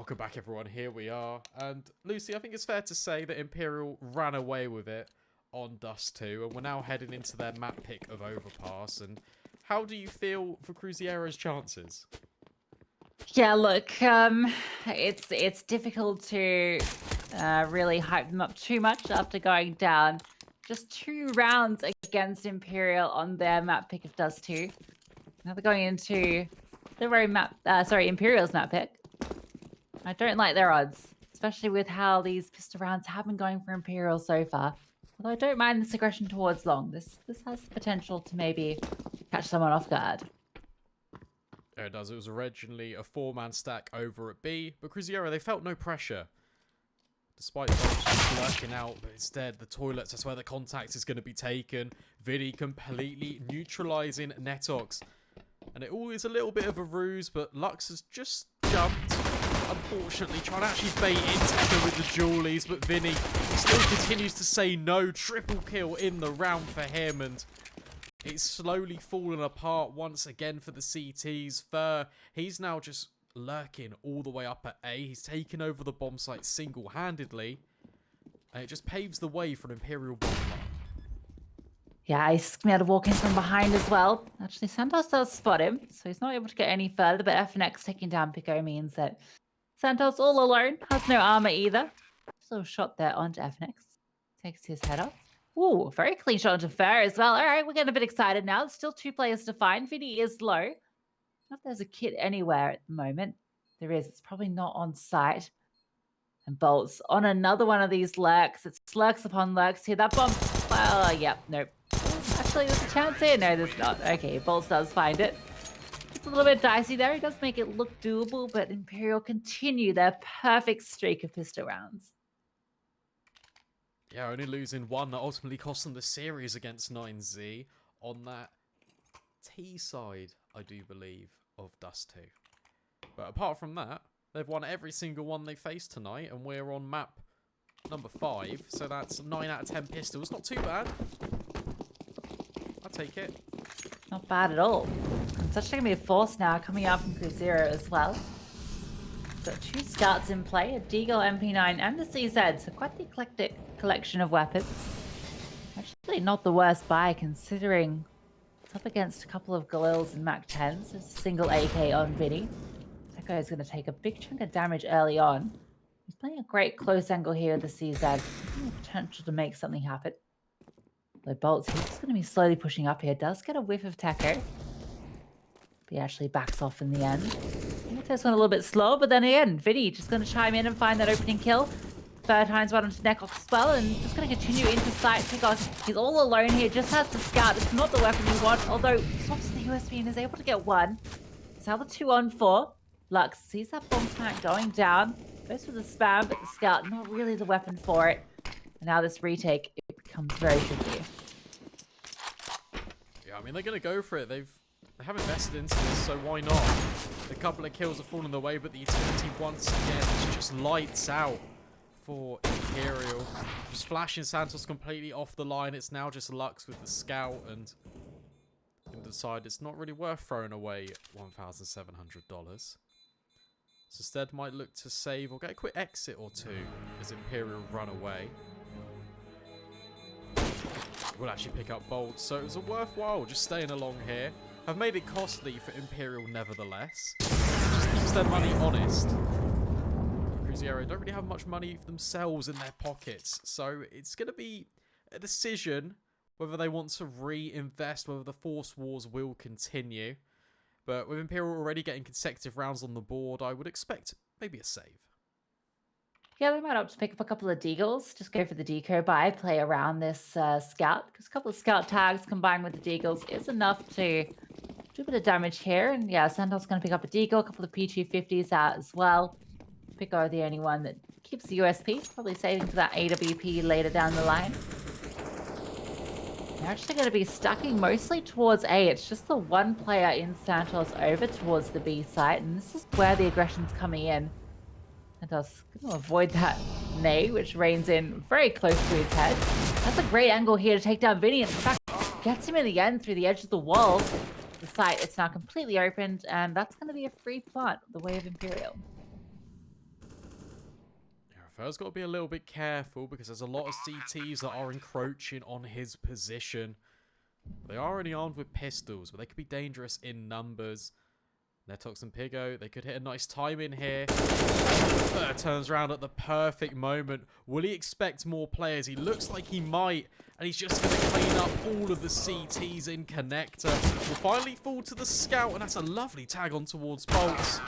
Welcome back, everyone. Here we are. And Lucy, I think it's fair to say that Imperial ran away with it on Dust 2, and we're now heading into their map pick of Overpass. And how do you feel for Cruzeiro's chances? Yeah, look, it's difficult to really hype them up too much after going down just 2 rounds against Imperial on their map pick of Dust 2. Now they're going into their very Imperial's map pick. I don't like their odds, especially with how these pistol rounds have been going for Imperial so far. Although I don't mind this aggression towards long. This has the potential to maybe catch someone off guard. There it does. It was originally a 4-man stack over at B, but Cruzeiro, they felt no pressure. Despite Bolts just lurking out, but instead the toilets, that's where the contact is going to be taken. VINI completely neutralising Netox. And it all is a little bit of a ruse, but Lux has just jumped. Unfortunately, trying to actually bait in TEKO with the Julies, but VINI still continues to say no. Triple kill in the round for him, and it's slowly falling apart once again for the CTs. Fur, he's now just lurking all the way up at A. He's taken over the bomb site single-handedly, and it just paves the way for an Imperial bomb plant. Yeah, he's going to be able to walk in from behind as well. Actually, Santos does spot him, so he's not able to get any further, but FNX taking down Pico means that Santos all alone, has no armor either. Just a little shot there onto FNX. Takes his head off. Ooh, very clean shot onto Fair as well. All right, we're getting a bit excited now. There's still 2 players to find. VINI is low. I don't know if there's a kit anywhere at the moment. There is. It's probably not on site. And Bolts on another one of these lurks. It's lurks upon lurks here. That bomb. Well, yep, nope. Actually, there's a chance here. No, there's not. Okay, Bolts does find it. It's a little bit dicey there. He does make it look doable, but Imperial continue their perfect streak of pistol rounds. Yeah, only losing 1 that ultimately cost them the series against 9Z on that T side, I do believe, of Dust 2. But apart from that, they've won every single one they faced tonight, and we're on map number 5, so that's 9 out of 10 pistols. Not too bad. I'll take it. Not bad at all. It's actually going to be a force now coming out from Cruzeiro as well. Got 2 scouts in play, a Deagle MP9 and a CZ, so quite the eclectic collection of weapons. Actually not the worst buy considering it's up against a couple of Galils and Mac 10s. There's a single AK on VINI. TEKO is going to take a big chunk of damage early on. He's playing a great close angle here with the CZ. The potential to make something happen. The Bolts, he's just going to be slowly pushing up here. Does get a whiff of TEKO. But he actually backs off in the end. This one a little bit slow, but then again, VINI just going to chime in and find that opening kill. 3rd time's one onto Nekox as well, and just going to continue into sight because he's all alone here, just has the scout. It's not the weapon you want, although he swaps the USB and is able to get 1. It's now the 2 on 4. Lux sees that bomb plant going down, goes for the spam, but the scout not really the weapon for it. And now this retake, it becomes very tricky. Yeah, I mean, they're going to go for it. They have invested into this, so why not? A couple of kills have fallen away, but the utility once again is just lights out for Imperial. Just flashing Santos completely off the line. It's now just Lux with the scout, and decide it's not really worth throwing away $1,700. So instead might look to save or get a quick exit or 2 as Imperial run away. We'll actually pick up Bolts, so it was a worthwhile just staying along here. I've made it costly for Imperial nevertheless. Just keeps their money honest. Cruzeiro don't really have much money themselves in their pockets, so it's going to be a decision whether they want to reinvest, whether the Force Wars will continue. But with Imperial already getting consecutive rounds on the board, I would expect maybe a save. Yeah, they might opt to pick up a couple of Deagles. Just go for the deco buy, play around this scout. Because a couple of scout tags combined with the Deagles is enough to do a bit of damage here. And yeah, Santos going to pick up a Deagle, a couple of P250s out as well. Pico are the only one that keeps the USP. Probably saving for that AWP later down the line. They're actually going to be stacking mostly towards A. It's just the 1 player in Santos over towards the B site. And this is where the aggression's coming in. Santos going to avoid that nay, which rains in very close to his head. That's a great angle here to take down VINI. In fact, gets him in the end through the edge of the wall. The site, it's now completely opened, and that's going to be a free plant the way of Imperial. Fer's got to be a little bit careful because there's a lot of CTs that are encroaching on his position. They are only armed with pistols, but they could be dangerous in numbers. Netox and Pigo, they could hit a nice time in here. Fer turns around at the perfect moment. Will he expect more players? He looks like he might. And he's just going to clean up all of the CTs in connector. Will finally fall to the scout, and that's a lovely tag on towards Bolts.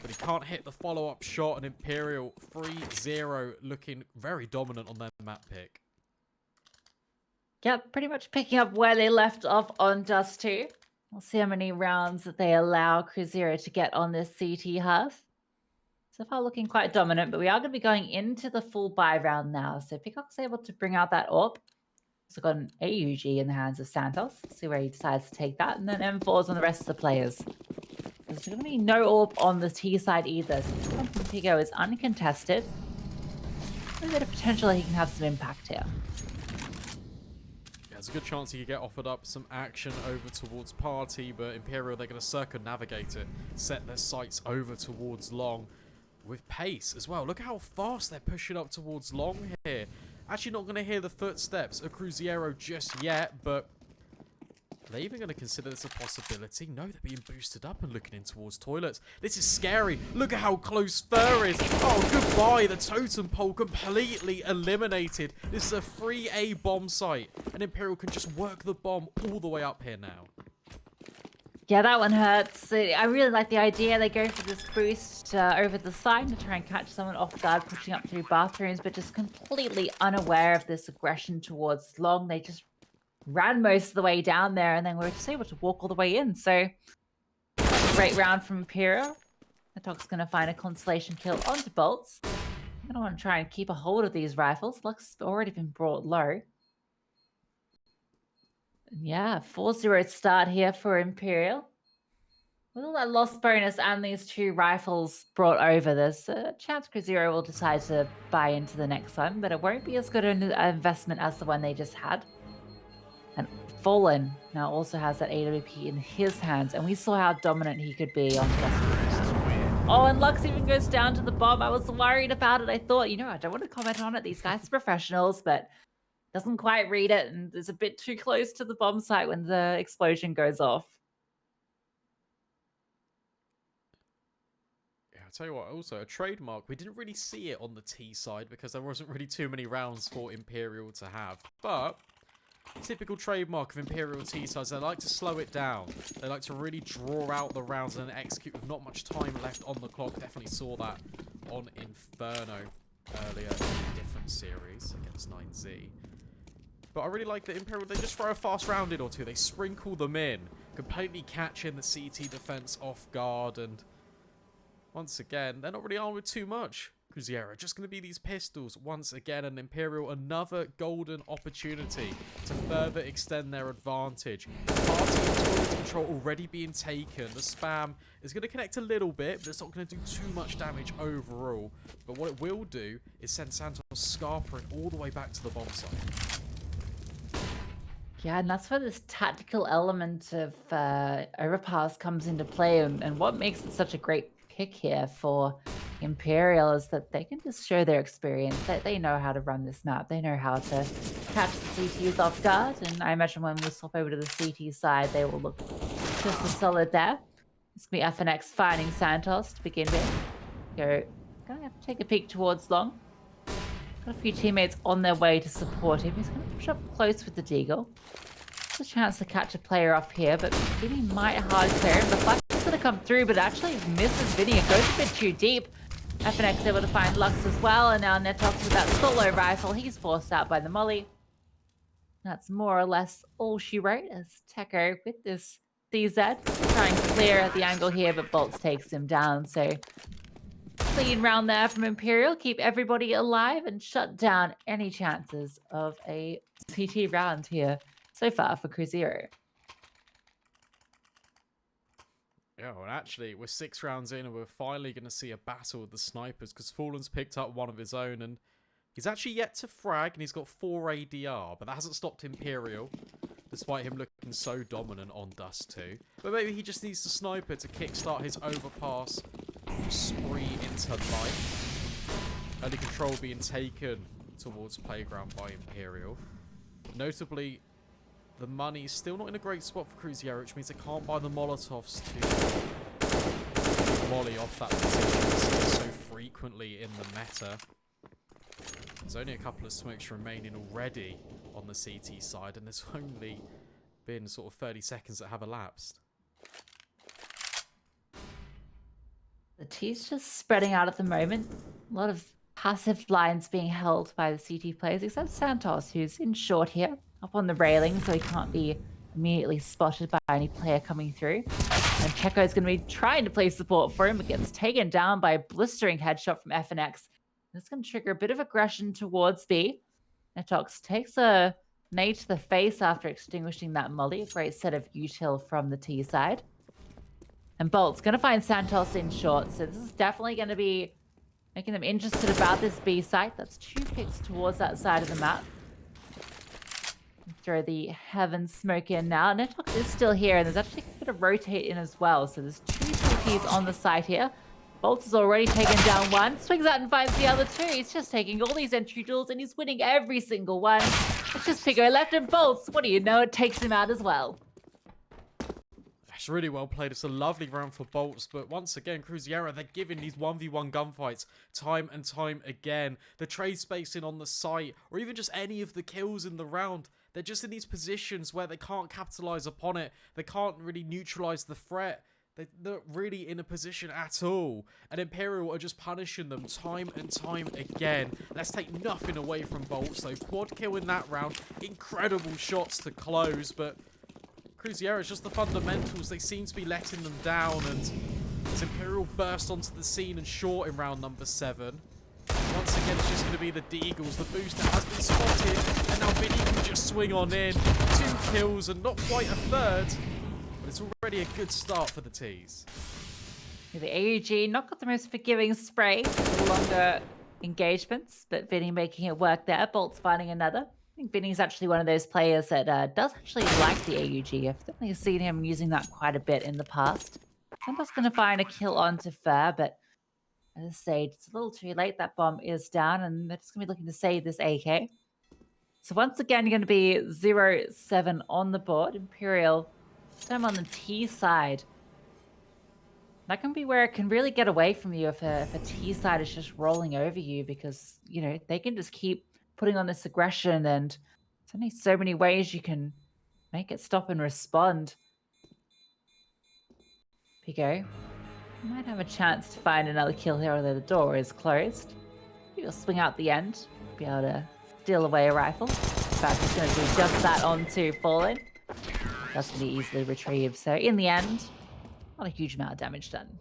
But he can't hit the follow-up shot, and Imperial 3-0 looking very dominant on their map pick. Yep, pretty much picking up where they left off on Dust 2. We'll see how many rounds that they allow Cruzeiro to get on this CT half. So far looking quite dominant, but we are going to be going into the full buy round now. So Peacock's able to bring out that AWP. Also got an AUG in the hands of Santos. See where he decides to take that. And then M4s on the rest of the players. There's going to be no AWP on the T side either. So this one from Pigo is uncontested. A bit of potential that he can have some impact here. There's a good chance he could get offered up some action over towards Party, but Imperial, they're going to circumnavigate it, set their sights over towards Long with pace as well. Look how fast they're pushing up towards Long here. Actually not going to hear the footsteps of Cruzeiro just yet, but are they even going to consider this a possibility? No, they're being boosted up and looking in towards toilets. This is scary. Look at how close Fer is. Oh, goodbye. The totem pole completely eliminated. This is a 3A bomb site, and Imperial can just work the bomb all the way up here now. Yeah, that one hurts. I really like the idea. They go for this boost over the side to try and catch someone off guard pushing up through bathrooms, but just completely unaware of this aggression towards Long. They just ran most of the way down there, and then we were just able to walk all the way in. So, great round from Imperial. The Dog's going to find a consolation kill onto Bolts. I'm going to want to try and keep a hold of these rifles. Luck's already been brought low. Yeah, 4-0 start here for Imperial. With all that loss bonus and these two rifles brought over, there's a chance Cruzeiro will decide to buy into the next one, but it won't be as good an investment as the one they just had. And Fallen now also has that AWP in his hands, and we saw how dominant he could be on Dust. Oh, and Lux even goes down to the bomb. I was worried about it. I thought, I don't want to comment on it. These guys are professionals, but doesn't quite read it and is a bit too close to the bomb site when the explosion goes off. Yeah, I'll tell you what, also a trademark. We didn't really see it on the T side because there wasn't really too many rounds for Imperial to have. But typical trademark of Imperial T sides, they like to slow it down. They like to really draw out the rounds and execute with not much time left on the clock. Definitely saw that on Inferno earlier in a different series against 9Z. But I really like that Imperial, they just throw a fast round in or two. They sprinkle them in, completely catching the CT defense off guard. And once again, they're not really armed with too much. Cruzeiro just going to be these pistols once again, and Imperial another golden opportunity to further extend their advantage. Party and toilet control already being taken. The spam is going to connect a little bit, but it's not going to do too much damage overall. But what it will do is send Santos scarpering all the way back to the bomb site. Yeah, and that's where this tactical element of Overpass comes into play, and what makes it such a great pick here for Imperial is that they can just show their experience. They know how to run this map. They know how to catch the CTs off guard, and I imagine when we swap over to the CT side, they will look just as solid there. It's going to be FNX finding Santos to begin with. Going to have to take a peek towards Long. Got a few teammates on their way to support him. He's going to push up close with the Deagle. There's a chance to catch a player off here, but VINI might hard clear him. The flash is going to come through, but actually misses VINI and goes a bit too deep. FNX able to find Lux as well, and now Netox with that solo rifle. He's forced out by the molly. That's more or less all she wrote as TEKO with this CZ. Trying to clear at the angle here, but Bolts takes him down. So clean round there from Imperial. Keep everybody alive and shut down any chances of a CT round here so far for Cruzeiro. Yeah, well, actually, we're 6 rounds in and we're finally going to see a battle with the snipers because Fallen's picked up one of his own and he's actually yet to frag and he's got 4 ADR, but that hasn't stopped Imperial despite him looking so dominant on Dust 2. But maybe he just needs the sniper to kickstart his Overpass spree into life. early control being taken towards Playground by Imperial. Notably, the money is still not in a great spot for Cruzeiro, which means they can't buy the Molotovs to molly off that position so frequently in the meta. There's only a couple of smokes remaining already on the CT side, and there's only been sort of 30 seconds that have elapsed. The T's just spreading out at the moment. A lot of passive lines being held by the CT players, except Santos, who's in short here, up on the railing, so he can't be immediately spotted by any player coming through. And TEKO is going to be trying to play support for him, but gets taken down by a blistering headshot from FNX. This is going to trigger a bit of aggression towards B. Netox takes a nade to the face after extinguishing that molly. A great set of util from the T side. And Bolt's going to find Santos in short, so this is definitely going to be making them interested about this B site. That's 2 picks towards that side of the map. Throw the heaven smoke in now. Netox is still here, and there's actually a bit of rotate in as well. So there's 2 CTs on the site here. Bolts has already taken down one. Swings out and finds the other 2. He's just taking all these entry duels, and he's winning every single one. It's just Pico left, and Bolts, what do you know, it takes him out as well. It's really well played. It's a lovely round for Bolts, but once again, Cruzeiro, they're giving these 1v1 gunfights time and time again. The trade spacing on the site, or even just any of the kills in the round, they're just in these positions where they can't capitalize upon it. They can't really neutralize the threat. They're not really in a position at all. And Imperial are just punishing them time and time again. Let's take nothing away from Bolts, though. Quad kill in that round. Incredible shots to close, but Cruzeiro, it's just the fundamentals. They seem to be letting them down, and as Imperial burst onto the scene and short in round number 7, once again, it's just going to be the Deagles. The booster has been spotted, and now VINI can just swing on in. 2 kills and not quite a third, but it's already a good start for the T's. The AUG not got the most forgiving spray, longer engagements, but VINI making it work there. Bolt's finding another. I think VINI's actually one of those players that does actually like the AUG. I've definitely seen him using that quite a bit in the past. Santos going to find a kill onto Fair, but at this stage, it's a little too late. That bomb is down, and they're just going to be looking to save this AK. So once again, you're going to be 0-7 on the board. Imperial, time on the T side. That can be where it can really get away from you if a T side is just rolling over you, because, you know, they can just keep putting on this aggression, and there's only so many ways you can make it stop and respond. Pico might have a chance to find another kill here, although the door is closed. He'll swing out the end, be able to steal away a rifle. In fact, he's going to do just that onto Fallen. That's going to be easily retrieved. So in the end, not a huge amount of damage done.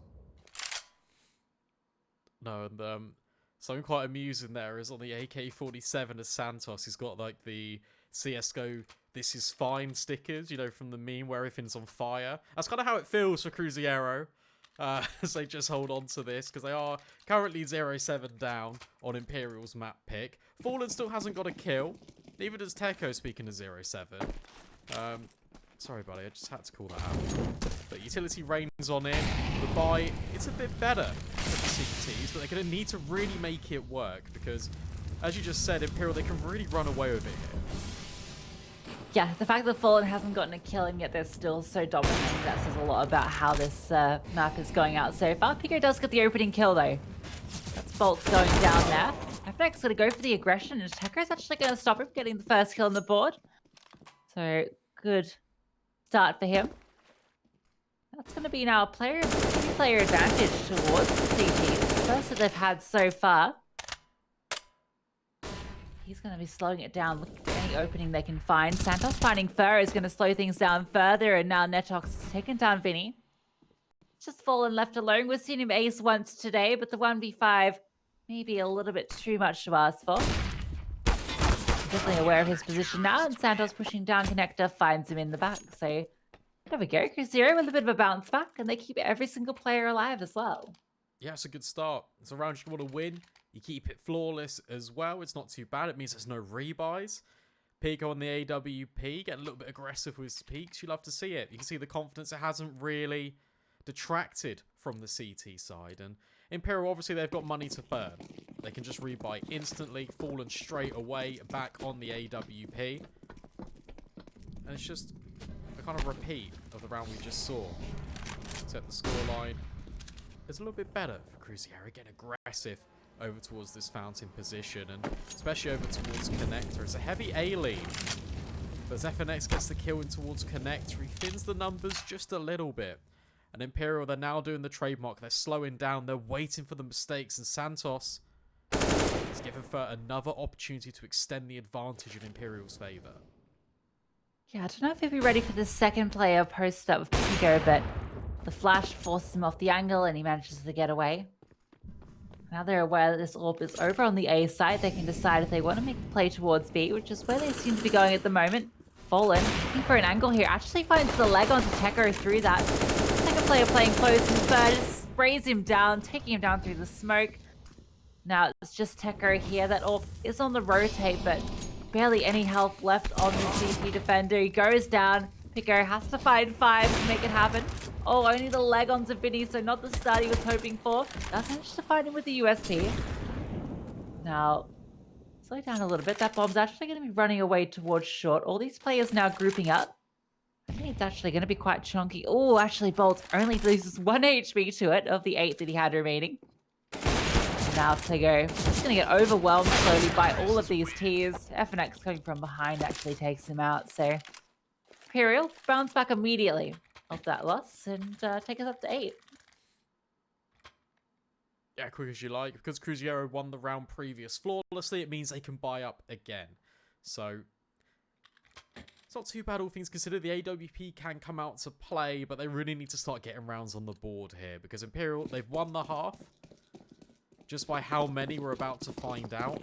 No, and something quite amusing there is on the AK-47 as Santos, he's got like the CSGO "This is fine" stickers, you know, from the meme where everything's on fire. That's kind of how it feels for Cruzeiro, as they just hold on to this, because they are currently 0-7 down on Imperial's map pick. Fallen still hasn't got a kill, neither does TEKO, speaking of 0-7. Sorry, buddy, I just had to call that out. But utility rains on in. The buy, it's a bit better for the CTs, but they're going to need to really make it work, because, as you just said, Imperial, they can really run away with it here. Yeah, the fact that Fallen hasn't gotten a kill and yet they're still so dominant, that says a lot about how this map is going out so far. Pico does get the opening kill, though. That's Bolts going down there. FNX going to go for the aggression, and TEKO's actually going to stop him getting the first kill on the board. So, good start for him. That's going to be now a two-player advantage towards the CTs. The first that they've had so far. He's going to be slowing it down, looking for any opening they can find. Santos finding Fur is going to slow things down further, and now Netox has taken down VINI. Just Fallen left alone. We've seen him ace once today, but the 1v5 maybe a little bit too much to ask for. Definitely aware of his position now, and Santos pushing down connector finds him in the back. So there we go. Cruzeiro with a bit of a bounce back, and they keep every single player alive as well. Yeah, it's a good start. It's a round you want to win. You keep it flawless as well. It's not too bad. It means there's no rebuys. Pico on the AWP, getting a little bit aggressive with his peaks. You love to see it. You can see the confidence. It hasn't really detracted from the CT side. And Imperial, obviously, they've got money to burn. they can just rebuy instantly, fallen straight away back on the AWP. And it's just a kind of repeat of the round we just saw. Except the scoreline is a little bit better for Cruzeiro, getting aggressive over towards this fountain position, and especially over towards Connector. It's a heavy A lead, but as FNX gets the kill in towards Connector, he thins the numbers just a little bit. And Imperial, they're now doing the trademark. They're slowing down. They're waiting for the mistakes. And Santos is given for another opportunity to extend the advantage in Imperial's favour. Yeah, I don't know if he'll be ready for the second player post up with TEKO, but the flash forces him off the angle and he manages to get away. Now they're aware that this AWP is over on the A side. They can decide if they want to make the play towards B, which is where they seem to be going at the moment. Fallen, looking for an angle here, actually finds the leg onto TEKO through that. Second player playing close, and third sprays him down, taking him down through the smoke. Now it's just TEKO here. That AWP is on the rotate, but barely any health left on the CT defender. He goes down. TEKO has to find 5 to make it happen. Oh, only the leg onto VINI, so not the start he was hoping for. Does manage to find him with the USP. Now, slow down a little bit. That bomb's actually going to be running away towards short. All these players now grouping up. I think it's actually going to be quite chunky. Oh, actually, Bolt only loses 1 HP to it of the 8 that he had remaining. Now TEKO is going to get overwhelmed slowly by all of these Ts. FNX coming from behind actually takes him out. So Imperial bounce back immediately off that loss and take us up to 8. Yeah, quick as you like. Because Cruzeiro won the round previous flawlessly, it means they can buy up again. So it's not too bad, all things considered. The AWP can come out to play, but they really need to start getting rounds on the board here. Because Imperial, they've won the half. Just by how many we're about to find out.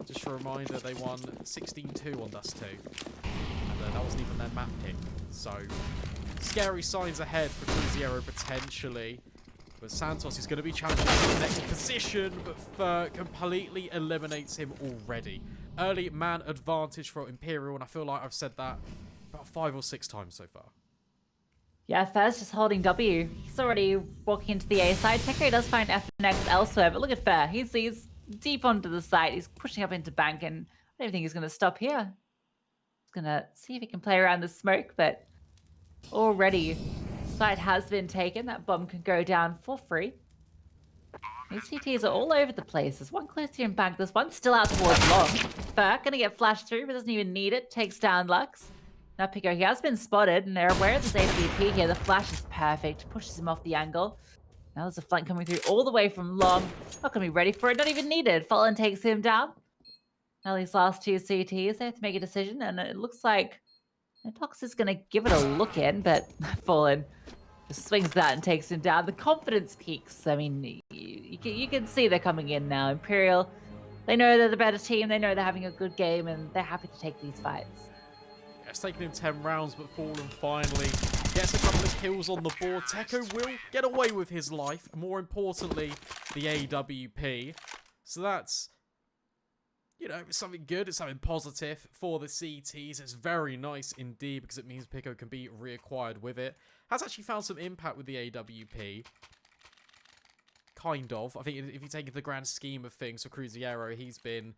Just a reminder, they won 16-2 on Dust 2. And that wasn't even their map pick. So, scary signs ahead for Cruzeiro potentially. But Santos is going to be challenging for the next position, but Fur completely eliminates him already. Early man advantage for Imperial, and I feel like I've said that about 5 or 6 times so far. Yeah, Fur's just holding W. He's already walking into the A side. TEKO does find FNX elsewhere, but look at Fur. He's deep onto the site. He's pushing up into bank, and I don't think he's going to stop here. He's going to see if he can play around the smoke, but already site has been taken. That bomb can go down for free. These CTs are all over the place. There's one close here in bank. There's one still out towards long. Fur going to get flashed through, but doesn't even need it. Takes down Lux. Now TEKO, he has been spotted, and they're aware of this AWP here. The flash is perfect. Pushes him off the angle. Now there's a flank coming through all the way from long. Not going to be ready for it. Not even needed. Fallen takes him down. Now these last 2 CTs, they have to make a decision, and it looks like Tox is going to give it a look in, but Fallen just swings that and takes him down. The confidence peaks. I mean, you can see they're coming in now. Imperial, they know they're the better team. They know they're having a good game, and they're happy to take these fights. It's taken him 10 rounds, but Fallen finally gets a couple of kills on the board. TEKO will get away with his life. More importantly, the AWP. So that's, you know, something good. It's something positive for the CTs. It's very nice indeed, because it means TEKO can be reacquired with it. Has actually found some impact with the AWP. Kind of. I think if you take the grand scheme of things for Cruzeiro, he's been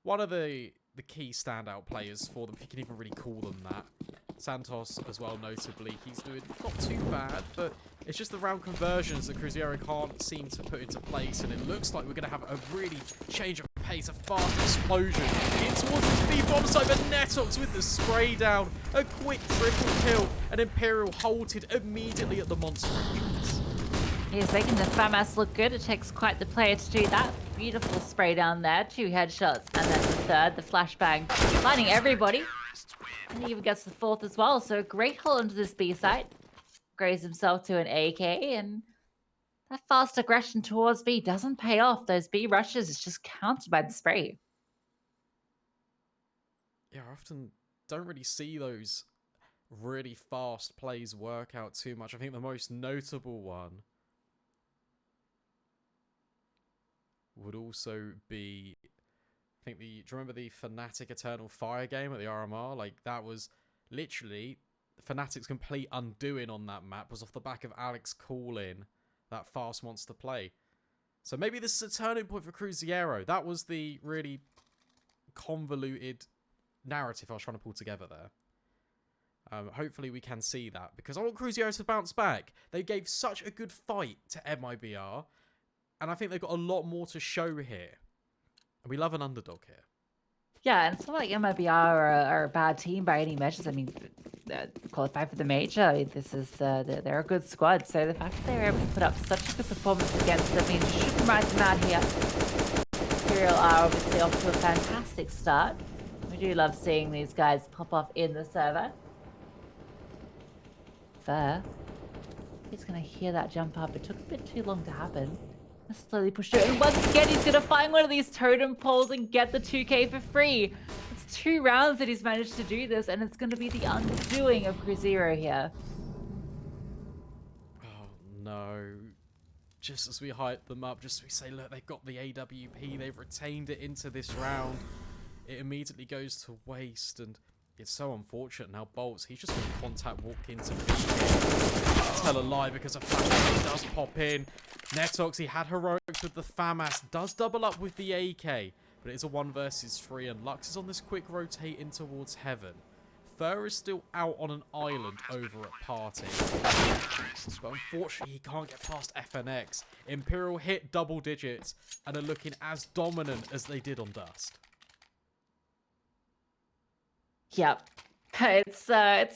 one of the key standout players for them, if you can even really call them that. Santos as well, notably. He's doing not too bad, but it's just the round conversions that Cruzeiro can't seem to put into place, and it looks like we're going to have a really change of pace, a fast explosion in towards the speed bomb site, but Netox with the spray down, a quick triple kill, and Imperial halted immediately at the monster entrance. He's making the FAMAS look good. It takes quite the player to do that. Beautiful spray down there. 2 headshots, and then the third, the flashbang, finding everybody. And he even gets the 4th as well. So a great hold onto this B site. Graves himself to an AK, and that fast aggression towards B doesn't pay off. Those B rushes is just countered by the spray. Yeah, I often don't really see those really fast plays work out too much. I think the most notable one would also be, I think do you remember the Fnatic Eternal Fire game at the RMR? Like, that was literally Fnatic's complete undoing on that map was off the back of Alex calling that fast monster play. So maybe this is a turning point for Cruzeiro. That was the really convoluted narrative I was trying to pull together there. Hopefully we can see that, because I want Cruzeiro to bounce back. They gave such a good fight to MIBR, and I think they've got a lot more to show here. And we love an underdog here. Yeah, and it's not like MIBR are a bad team by any measures. I mean, qualify for the major. I mean, this is they're a good squad. So the fact that they were able to put up such a good performance against them means you shouldn't write them out here. Imperial are obviously off to a fantastic start. We do love seeing these guys pop off in the server. Fair. He's gonna hear that jump up. It took a bit too long to happen. Slowly push through, and once again he's gonna find one of these totem poles and get the 2k for free. It's 2 rounds that he's managed to do this, and it's gonna be the undoing of Cruzeiro here. Oh no. Just as we hype them up, just as we say, look, they've got the AWP, they've retained it into this round, it immediately goes to waste, and it's so unfortunate now. Bolts, he's just going to contact walk into me. Tell a lie, because a flashbang does pop in. Netox, he had heroics with the FAMAS, does double up with the AK, but it's a 1 versus 3, and Lux is on this quick rotate in towards heaven. Fur is still out on an island over at Party, but unfortunately he can't get past FNX. Imperial hit double digits and are looking as dominant as they did on Dust. Yep. It's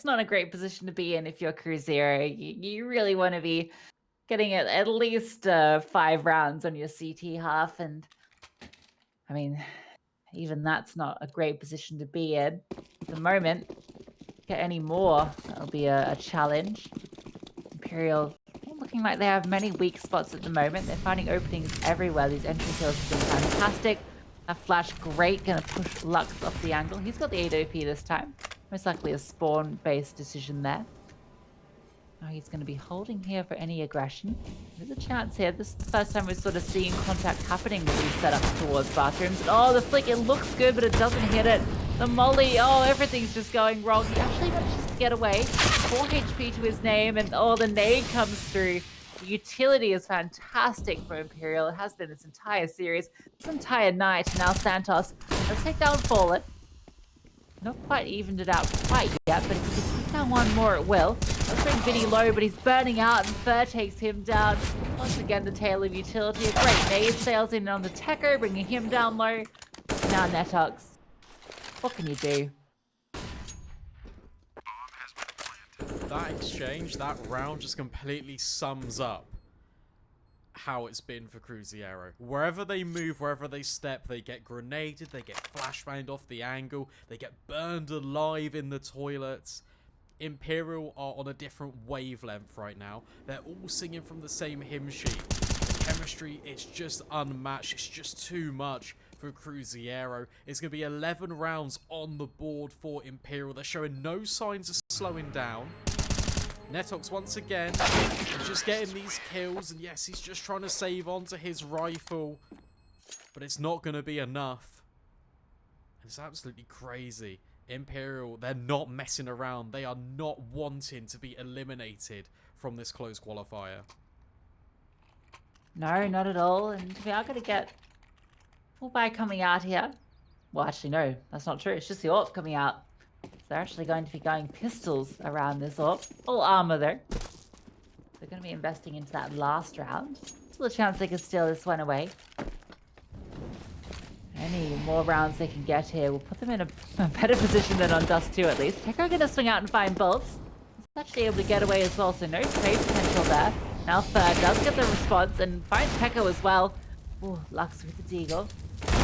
not a great position to be in if you're Cruzeiro. You really want to be getting at least 5 rounds on your CT half, and I mean, even that's not a great position to be in at the moment. Get any more, that'll be a challenge. Imperial looking like they have many weak spots at the moment. They're finding openings everywhere. These entry kills have been fantastic. A flash, great, gonna push Lux off the angle. He's got the AWP this time. Most likely a spawn-based decision there. Now he's going to be holding here for any aggression. There's a chance here. This is the first time we're sort of seeing contact happening with these setups towards bathrooms. And oh, the flick, it looks good, but it doesn't hit it. The molly, oh, everything's just going wrong. He actually manages to get away. 4 HP to his name, and oh, the nade comes through. The utility is fantastic for Imperial. It has been this entire series, this entire night. Now Santos, let's take down Fallen. Not quite evened it out quite yet, but if he can take down one more, it will. Let's bring VINI low, but he's burning out, and Fur takes him down. Once again, the tail of utility. A great nade sails in on the TEKO, bringing him down low. Now Netox. What can you do? That exchange, that round just completely sums up how it's been for Cruzeiro. Wherever they move, wherever they step, they get grenaded, they get flashbanged off the angle, they get burned alive in the toilets. Imperial are on a different wavelength right now. They're all singing from the same hymn sheet. The chemistry is just unmatched. It's just too much for Cruzeiro. It's going to be 11 rounds on the board for Imperial. They're showing no signs of slowing down. Netox once again is just getting these kills, and yes, he's just trying to save onto his rifle, but it's not going to be enough. It's absolutely crazy. Imperial, they're not messing around. They are not wanting to be eliminated from this close qualifier. No, not at all. And we are going to get full buy coming out here. Well, actually, no, that's not true. It's just the AWP coming out. So they're actually going to be going pistols around this AWP. All armor, though. They're going to be investing into that last round. Still a chance they could steal this one away. Any more rounds they can get here will put them in a better position than on Dust 2 at least. TEKO going to swing out and find bolts. He's actually able to get away as well, so no trade potential there. Now Fur does get the response and finds TEKO as well. Ooh, Lux with the deagle.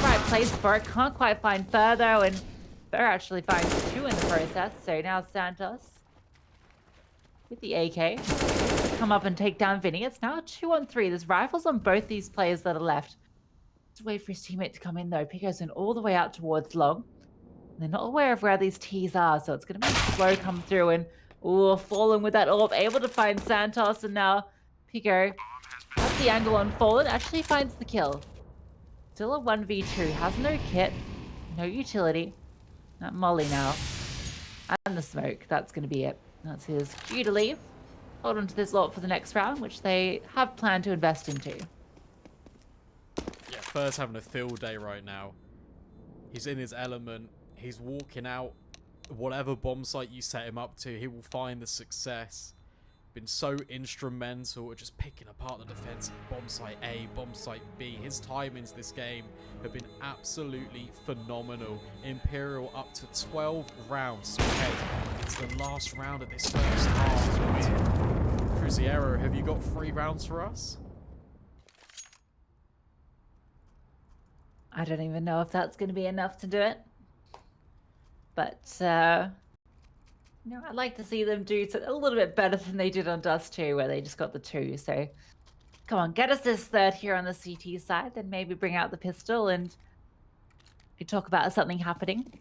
Right place for it. Can't quite find Fur though, and Fur actually finds 2 in the process. So now Santos with the AK come up and take down VINI. It's now 2-on-3. There's rifles on both these players that are left. Wait for his teammate to come in though. Pico's been all the way out towards long. They're not aware of where these T's are, so it's going to be slow come through. And ooh, Fallen with that AWP, able to find Santos, and now Pico has the angle on Fallen, actually finds the kill. Still a 1v2, has no kit, no utility. Not Molly now. And the smoke, that's going to be it. That's his due to leave. Hold on to this AWP for the next round, which they have planned to invest into. Fur's having a field day right now. He's in his element. He's walking out. Whatever bomb site you set him up to, he will find the success. Been so instrumental at just picking apart the defense. Bomb site A, bomb site B. His timings this game have been absolutely phenomenal. Imperial up to 12 rounds. Okay, it's the last round of this first half. Cruzeiro, have you got 3 rounds for us? I don't even know if that's going to be enough to do it. But, you know, I'd like to see them do a little bit better than they did on Dust 2, where they just got the 2. So, come on, get us this third here on the CT side, then maybe bring out the pistol and we could talk about something happening.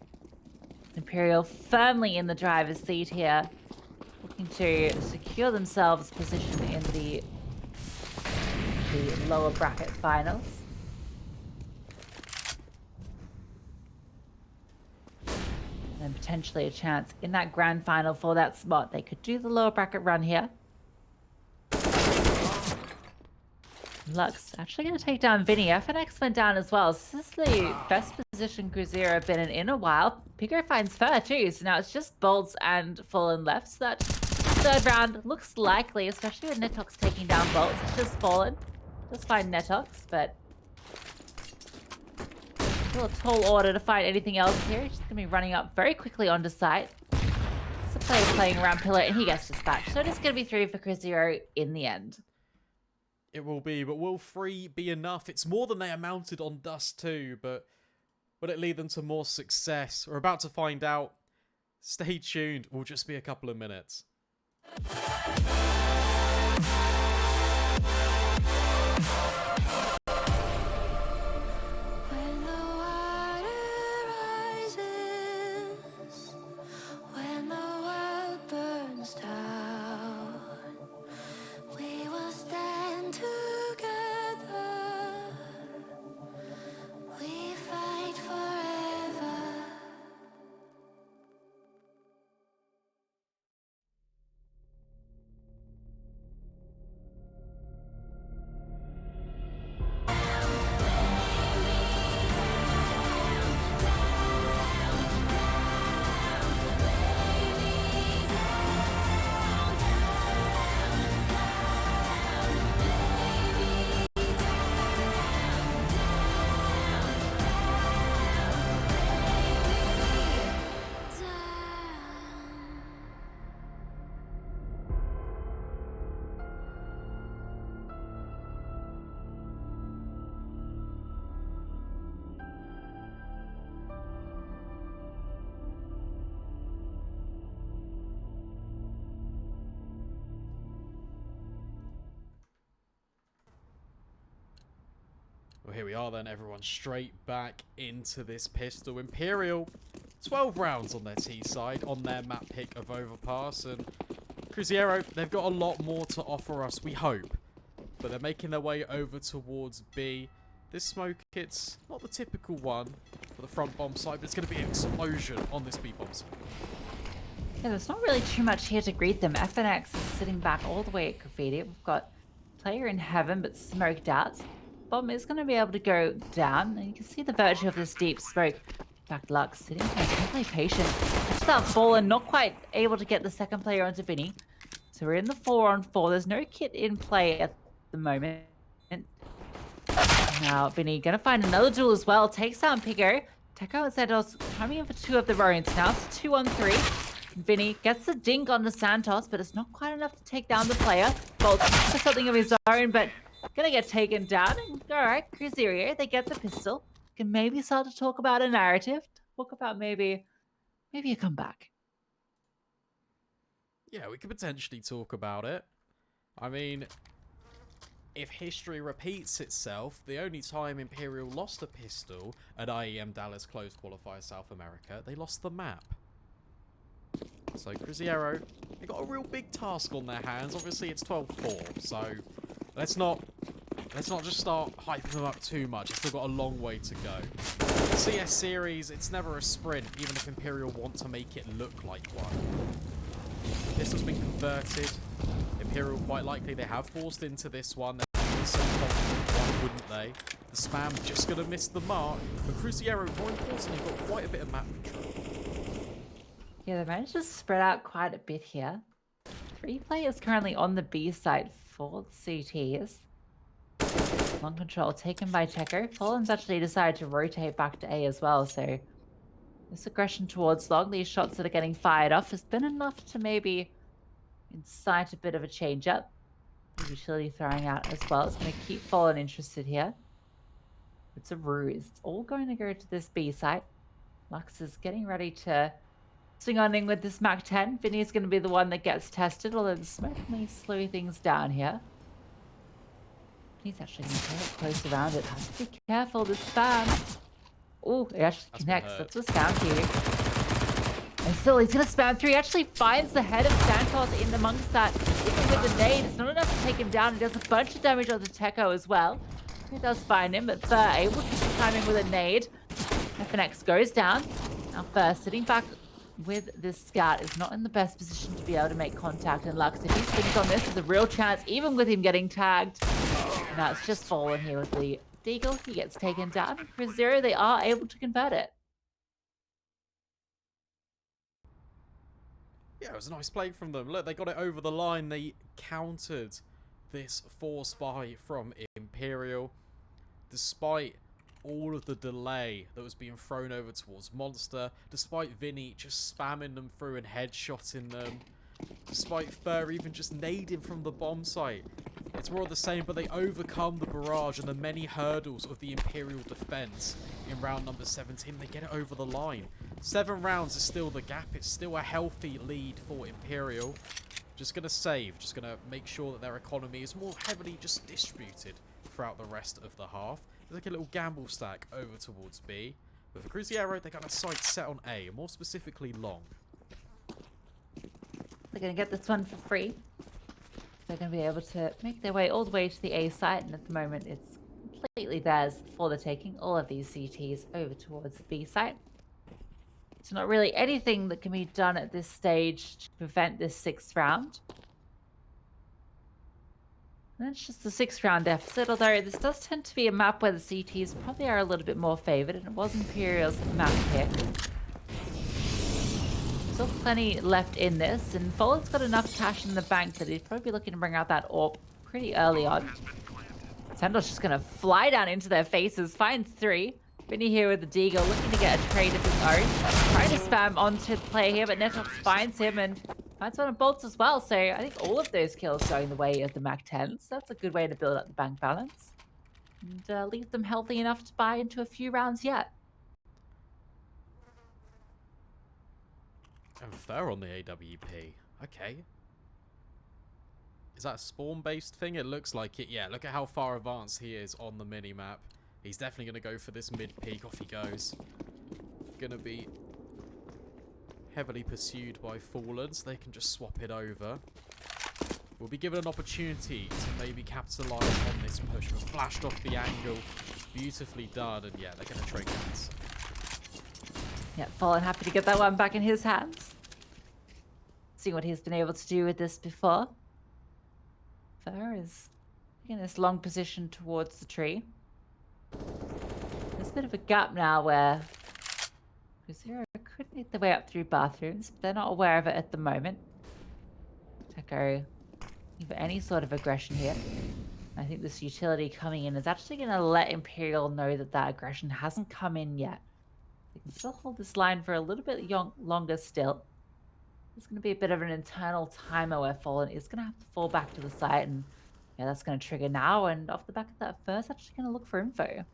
Imperial firmly in the driver's seat here, looking to secure themselves position in the lower bracket finals. And potentially a chance in that grand final for that spot. They could do the lower bracket run here. Lux actually going to take down VINI. FNX went down as well. So this is the best position Cruzeiro have been in a while. Pico finds Fur too, so now it's just Bolts and Fallen left. So that third round looks likely, especially with Netox taking down Bolts. It's just Fallen. Just find Netox, but still a tall order to find anything else here. He's just going to be running up very quickly onto site. It's a player playing around Pillar, and he gets dispatched. So it's going to be 3 for Cruzeiro in the end. It will be, but will 3 be enough? It's more than they amounted on Dust 2, but will it lead them to more success? We're about to find out. Stay tuned. We'll just be a couple of minutes. Well, here we are then, everyone. Straight back into this pistol. Imperial, 12 rounds on their T side, on their map pick of Overpass. And Cruzeiro, they've got a lot more to offer us, we hope. But they're making their way over towards B. This smoke, it's not the typical one for the front bomb side, but it's going to be an explosion on this B bomb side. Yeah, there's not really too much here to greet them. FNX is sitting back all the way at Graffiti. We've got player in heaven, but smoked out. Bomb is going to be able to go down, and you can see the virtue of this deep smoke. In fact, Lux sitting there, play patient. Just that Fallen, not quite able to get the second player onto VINI. So we're in the 4-on-4. There's no kit in play at the moment. Now VINI gonna find another duel as well. Takes down Pico. TEKO and Santos coming in for 2 of the Rones. Now it's 2-on-3. VINI gets the dink on the Santos, but it's not quite enough to take down the player. Bolts for something of his own, but gonna get taken down. And alright, Cruzeiro, they get the pistol. Can maybe start to talk about a narrative. Talk about maybe a comeback. Yeah, we could potentially talk about it. I mean, if history repeats itself, the only time Imperial lost a pistol at IEM Dallas Closed Qualifier South America, they lost the map. So Cruzeiro, they got a real big task on their hands. Obviously, it's 12-4, so let's not just start hyping them up too much. It's still got a long way to go. The CS series, it's never a sprint, even if Imperial want to make it look like one. The pistol's been converted. Imperial, quite likely, they have forced into this one. They're so confident, why wouldn't they? The spam just going to miss the mark. But Cruzeiro, more importantly, got quite a bit of map control. Yeah, they managed to spread out quite a bit here. 3 players currently on the B side for the CTs. Long control taken by TEKO. Fallen's actually decided to rotate back to A as well, so this aggression towards long, these shots that are getting fired off, has been enough to maybe incite a bit of a change-up. Utility throwing out as well. It's going to keep Fallen interested here. It's a ruse. It's all going to go to this B site. Lux is getting ready to swing on in with this Mac 10. VINI is going to be the one that gets tested, although the smoke may slow things down here. He's actually going to play it close around it. Has to be careful, the spam. Oh, it actually connects. That's what sound here. And still, he's going to spam through. He actually finds the head of Santos in amongst that. Even with the nade, it's not enough to take him down. He does a bunch of damage onto TEKO as well. He does find him, but Fur able to keep timing with a nade. FNX goes down. Now Fur sitting back with this scout is not in the best position to be able to make contact. And Lux, if he swings on this, there's a real chance, even with him getting tagged. Now it's just Fallen here with the Deagle. He gets taken down. Cruzeiro, they are able to convert it. Yeah, it was a nice play from them. Look, they got it over the line. They countered this force buy from Imperial. Despite all of the delay that was being thrown over towards Monster, despite VINI just spamming them through and headshotting them, despite Fur even just nading from the bomb site. It's more of the same, but they overcome the barrage and the many hurdles of the Imperial defense in round number 17. They get it over the line. 7 rounds is still the gap. It's still a healthy lead for Imperial. Just going to save. Just going to make sure that their economy is more heavily just distributed throughout the rest of the half. There's like a little gamble stack over towards B. But for Cruzeiro, they got a sight set on A, more specifically long. They're going to get this one for free. They're going to be able to make their way all the way to the A site, and at the moment it's completely theirs for the taking. All of these CTs over towards the B site. So not really anything that can be done at this stage to prevent this 6th round. And it's just the 6th round deficit, although this does tend to be a map where the CTs probably are a little bit more favoured, and it was Imperial's map pick. Still plenty left in this, and Fallen's got enough cash in the bank that he'd probably be looking to bring out that AWP pretty early on. Santos just going to fly down into their faces, finds 3. VINI here with the Deagle, looking to get a trade of his own. Trying to spam onto the play here, but Netox finds him and finds one of Bolts as well. So I think all of those kills going the way of the Mac 10s. That's a good way to build up the bank balance. And leave them healthy enough to buy into a few rounds yet. And Fur on the AWP. Okay. Is that a spawn-based thing? It looks like it. Yeah, look at how far advanced he is on the mini-map. He's definitely going to go for this mid-peak. Off he goes. Going to be heavily pursued by Fallen, so they can just swap it over. We'll be given an opportunity to maybe capitalise on this push. We've flashed off the angle. Beautifully done. And yeah, they're going to trade guns. Yeah, Fallen happy to get that one back in his hands. See what he's been able to do with this before. Fur is in this long position towards the tree. There's a bit of a gap now where Cruzeiro could make their way up through bathrooms, but they're not aware of it at the moment. TEKO, for any sort of aggression here. I think this utility coming in is actually going to let Imperial know that that aggression hasn't come in yet. They can still hold this line for a little bit longer still. There's going to be a bit of an internal timer where Fallen is going to have to fall back to the site, and yeah, that's going to trigger now, and off the back of that first, actually going to look for info.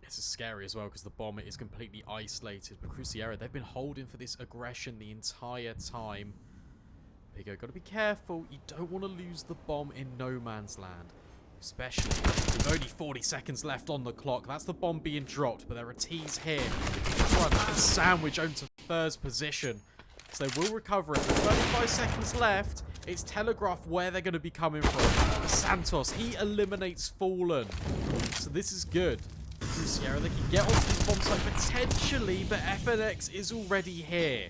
This is scary as well because the bomb is completely isolated. But Cruzeiro, they've been holding for this aggression the entire time. Pigo, got to be careful. You don't want to lose the bomb in no man's land. Especially with only 40 seconds left on the clock. That's the bomb being dropped, but there are T's here. Front and sandwich onto first position. So they will recover it. With 35 seconds left, it's telegraphed where they're going to be coming from. Santos, he eliminates Fallen. So this is good. Cruzeiro, they can get onto this bomb site potentially, but FNX is already here.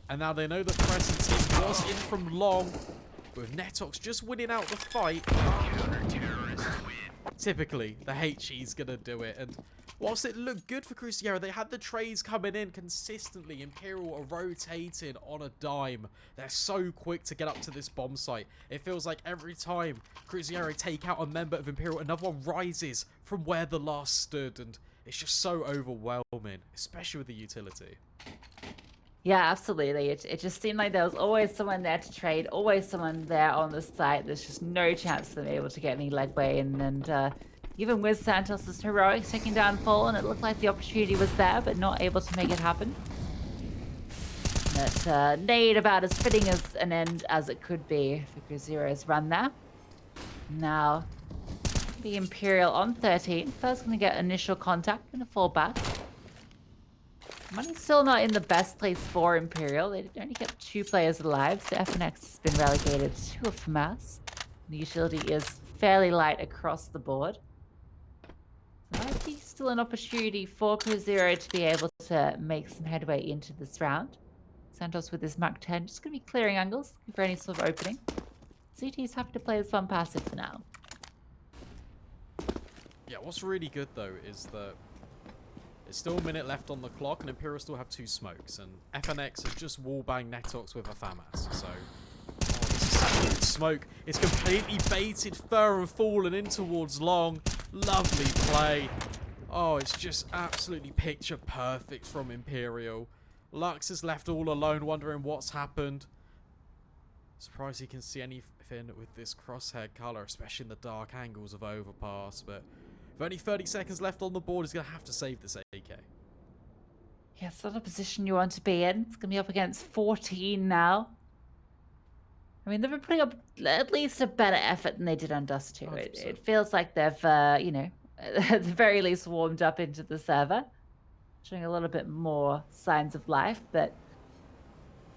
And now they know that Presence was in from long, with Netox just winning out the fight. typically the HE's going to do it. And whilst it looked good for Cruzeiro, they had the trades coming in consistently. Imperial are rotating on a dime. They're so quick to get up to this bomb site. It feels like every time Cruzeiro take out a member of Imperial, another one rises from where the last stood. And it's just so overwhelming, especially with the utility. Yeah, absolutely. It just seemed like there was always someone there to trade, always someone there on the site. There's just no chance for them able to get any legway in. And even with Santos' heroics taking down Fallen, it looked like the opportunity was there, but not able to make it happen. That nade about as fitting as an end as it could be for Cruzeiro's run there. Now, the Imperial on 13. First going to get initial contact, going to fall back. Money's still not in the best place for Imperial. They only kept 2 players alive, so FNX has been relegated to a FAMAS. The utility is fairly light across the board. So I think still an opportunity for Cruzeiro to be able to make some headway into this round. Santos with his Mach 10 just going to be clearing angles, looking for any sort of opening. CT's happy to play this one passive for now. Yeah, what's really good though is that there's still a minute left on the clock, and Imperial still have 2 smokes, and FNX has just wallbanged Netox with a FAMAS, so... Oh, this is such a good smoke. It's completely baited Fur and Fallen in towards Long. Lovely play. Oh, it's just absolutely picture perfect from Imperial. Lux is left all alone, wondering what's happened. Surprised he can see anything with this crosshair colour, especially in the dark angles of Overpass, but... With only 30 seconds left on the board, he's going to have to save this AK. Yeah, it's not a position you want to be in. It's going to be up against 14 now. I mean, they've been putting up at least a better effort than they did on Dust 2. It feels like they've, you know, at the very least warmed up into the server. Showing a little bit more signs of life, but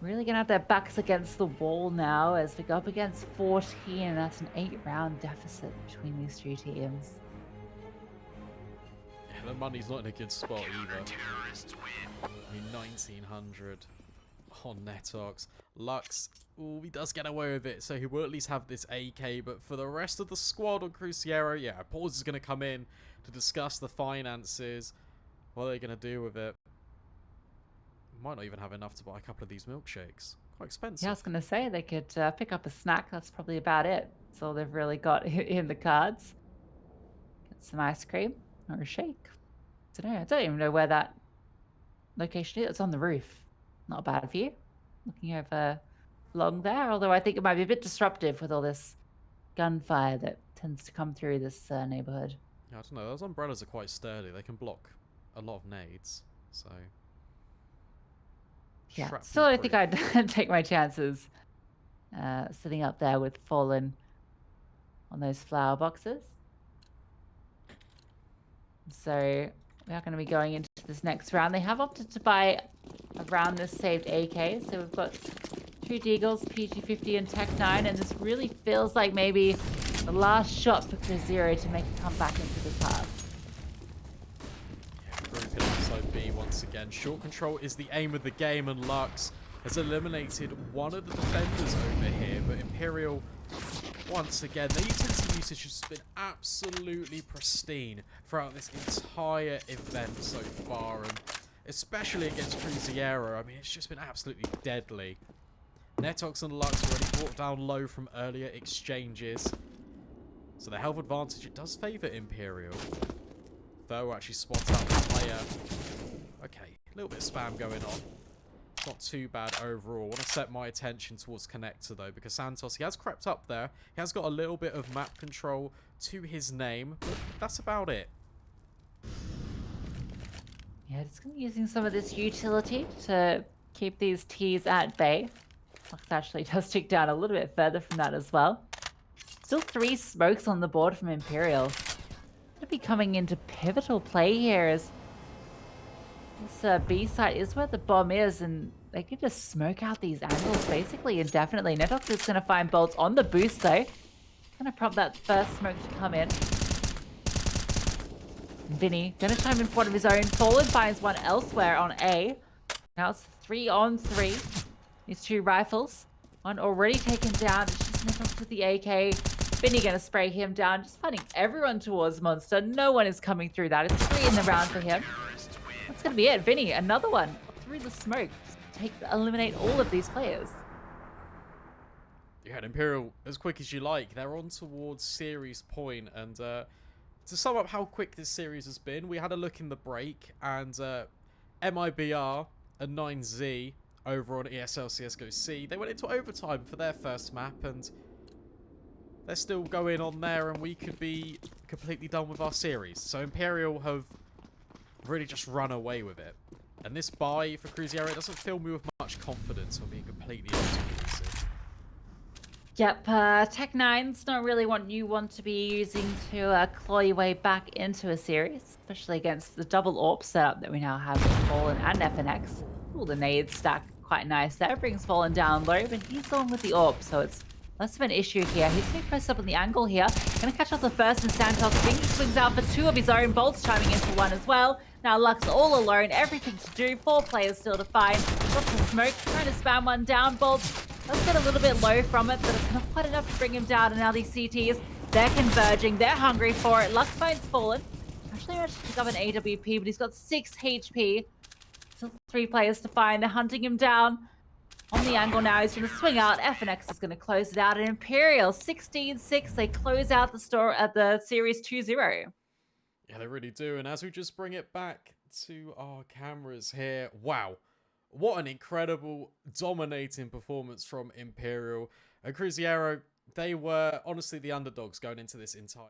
really going to have their backs against the wall now as we go up against 14, and that's an 8-round deficit between these 2 teams. The money's not in a good spot either. I mean, 1900 on Netox. Lux, ooh, he does get away with it, so he will at least have this AK. But for the rest of the squad on Cruzeiro, yeah, Pause is going to come in to discuss the finances. What are they going to do with it? Might not even have enough to buy a couple of these milkshakes. Quite expensive. Yeah, I was going to say they could pick up a snack. That's probably about it. That's all they've really got in the cards. Get some ice cream or a shake. I don't even know where that location is. It's on the roof. Not a bad view. Looking over Long there, although I think it might be a bit disruptive with all this gunfire that tends to come through this neighborhood. Yeah, I don't know. Those umbrellas are quite sturdy. They can block a lot of nades, so... Yeah, still I think I'd take my chances sitting up there with Fallen on those flower boxes. So we are going to be going into this next round. They have opted to buy around this saved AK. So we've got 2 Deagles, PG-50 and Tech 9. And this really feels like maybe the last shot for Cruzeiro to make a comeback into this half. Yeah, grouping inside B once again. Short control is the aim of the game, and Lux has eliminated one of the defenders over here. But Imperial, once again, their utility usage has been absolutely pristine throughout this entire event so far, and especially against Cruzeiro. I mean, it's just been absolutely deadly. Netox and Lux already brought down low from earlier exchanges, so the health advantage, it does favour Imperial. Though actually spots out the player. Okay, a little bit of spam going on. Not too bad overall. I want to set my attention towards Connector though, because Santos, he has crept up there. He has got a little bit of map control to his name, but that's about it. Yeah, it's going to be using some of this utility to keep these T's at bay. Lux actually does tick down a little bit further from that as well. Still 3 smokes on the board from Imperial. Going to be coming into pivotal play here as this B site is where the bomb is, and they can just smoke out these angles basically indefinitely. Netox is going to find bolts on the boost though. Going to prompt that first smoke to come in. VINI going to chime in for one of his own. Fallen finds one elsewhere on A. Now it's 3 on 3. These 2 rifles. One already taken down. It's just Netox with the AK. VINI going to spray him down, just finding everyone towards Monster. No one is coming through that. It's 3 in the round for him. That's going to be it. VINI, another one through the smoke. Just eliminate all of these players. Yeah, and Imperial, as quick as you like, they're on towards series point. And to sum up how quick this series has been, we had a look in the break, and MIBR and 9Z over on ESL CSGO C, they went into overtime for their first map, and they're still going on there, and we could be completely done with our series. So Imperial have really just run away with it. And this buy for Cruzeiro doesn't fill me with much confidence, for being completely honest with you. Yep, Tech9's not really what you want to be using to claw your way back into a series, especially against the double AWP setup that we now have with Fallen and FNX. Ooh, the nades stack quite nice there. Brings Fallen down low, but he's on with the AWP, so it's less of an issue here. He's going to press up on the angle here. Going to catch off the first and Santos. VINI swings out for 2 of his own. Bolts chiming in for 1 as well. Now Lux all alone. Everything to do. 4 players still to find. Lots of smoke. Trying to spam one down. Bolts does get a little bit low from it, but it's not quite enough to bring him down. And now these CTs, they're converging. They're hungry for it. Lux finds Fallen. Actually managed to pick up an AWP, but he's got 6 HP. Still 3 players to find. They're hunting him down. On the angle now, he's going to swing out. FNX is going to close it out. And Imperial, 16-6. They close out the store at the series 2-0. Yeah, they really do. And as we just bring it back to our cameras here, wow. What an incredible, dominating performance from Imperial. And Cruzeiro, they were honestly the underdogs going into this entire...